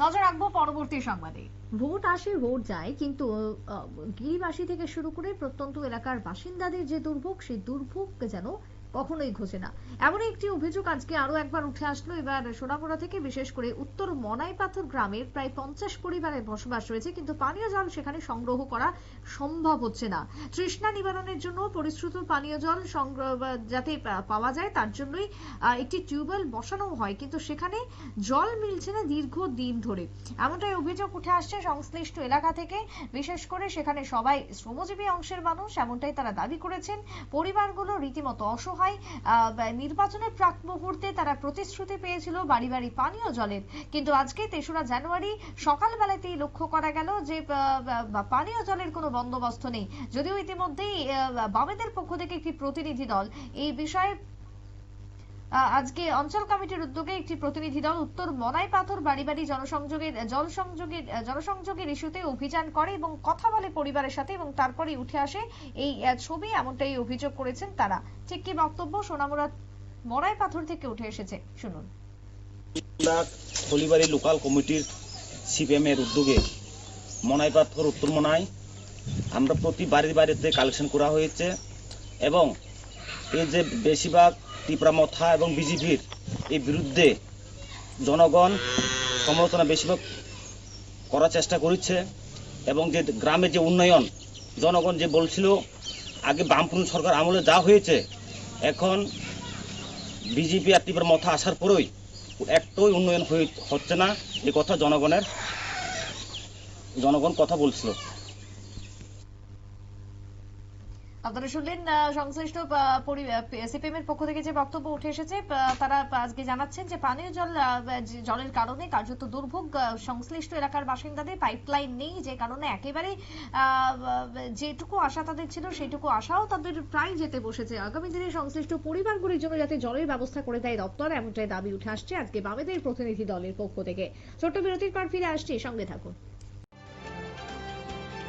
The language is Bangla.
নজর রাখবো পরবর্তী সংবাদে। ভোট আসে ভোট যায়, কিন্তু গিরিবাসী থেকে শুরু করে প্রত্যন্ত এলাকার বাসিন্দাদের যে দুর্ভোগ, সেই দুর্ভোগ যেন কখনোই ঘোচে না। এমনই একটি অভিযোগ আজকে আরো একবার উঠে আসলো। এবার সোনামুড়া থেকে, বিশেষ করে উত্তর মনাইপাথর গ্রামের প্রায় 50 পরিবারের বসবাস রয়েছে, কিন্তু পানীয় জল সেখানে সংগ্রহ করা সম্ভব হচ্ছে না। তৃষ্ণা নিবারণের জন্য পরিশ্রুত পানীয় জল যাতে পাওয়া যায়, তার জন্যই একটি টিউবওয়েল বসানো হয়, কিন্তু সেখানে জল মিলছে না দীর্ঘদিন ধরে। এমনটাই অভিযোগ উঠে আসছে সংশ্লিষ্ট এলাকা থেকে। বিশেষ করে সেখানে সবাই শ্রমজীবী অংশের মানুষ, এমনটাই তারা দাবি করেছেন। পরিবারগুলো রীতিমতো অসহায়। নির্বাচনের প্রাক মুহূর্তে তারা প্রতিশ্রুতি পেয়েছিল বাড়ি বাড়ি পানীয় জলের, কিন্তু আজকে 3রা জানুয়ারি সকালবেলাতেই লক্ষ্য করা গেল যে পানীয় জলের কোনো বন্দোবস্ত নেই। যদিও ইতিমধ্যেই বামেদের পক্ষ থেকে একটি প্রতিনিধি দল এই বিষয়ে আজকে অঞ্চল কমিটির উদ্যোগে একটি প্রতিনিধি দল উত্তর মনাইপাথর বাড়ি বাড়ি জনসংযোগের ইস্যুতে অভিযান করে এবং কথা বলে পরিবারের সাথে, এবং তারপরে উঠে আসে এই ছবি। এমনটাই অভিযোগ করেছেন তারা। ঠিক কি বক্তব্য সোনামুড়া মনাইপাথর থেকে উঠে এসেছে, শুনুন। খলিবাড়ি লোকাল কমিটির সিপিএম এর উদ্যোগে মনাইপাথর উত্তর মনাই আমরা প্রতি বাড়িতে কালেকশন করা হয়েছে, এবং এই যে বেশিরভাগ টিপরামথা এবং বিজেপির এই বিরুদ্ধে জনগণ সমালোচনা বেশিরভাগ করার চেষ্টা করছে, এবং যে গ্রামে যে উন্নয়ন জনগণ যে বলছিল আগে বামপন্থী সরকার আমলে যা হয়েছে, এখন বিজেপি আর টিপরামথা আসার পরেই একটাই উন্নয়ন হচ্ছে না, এই কথা জনগণ কথা বলছিল। আপনারা শুনলেন সংশ্লিষ্ট সিপিএম এর পক্ষ থেকে যে বক্তব্য উঠে এসেছে। তারা আজকে জানাচ্ছেন যে পানীয় জলের কারণে কার্যত দুর্ভোগ সংশ্লিষ্ট এলাকার বাসিন্দাদের। পাইপলাইন নেই, যে কারণে একেবারে যেটুকু আশা তাদের ছিল সেটুকু আশাও তাদের প্রায় যেতে বসেছে। আগামী দিনে সংশ্লিষ্ট পরিবারগুলির জন্য যাতে জলের ব্যবস্থা করে দেয় দপ্তর, এমনটাই দাবি উঠে আসছে আজকে বামেদের প্রতিনিধি দলের পক্ষ থেকে। ছোট্ট বিরতির পর ফিরে আসছি, সঙ্গে থাকুন।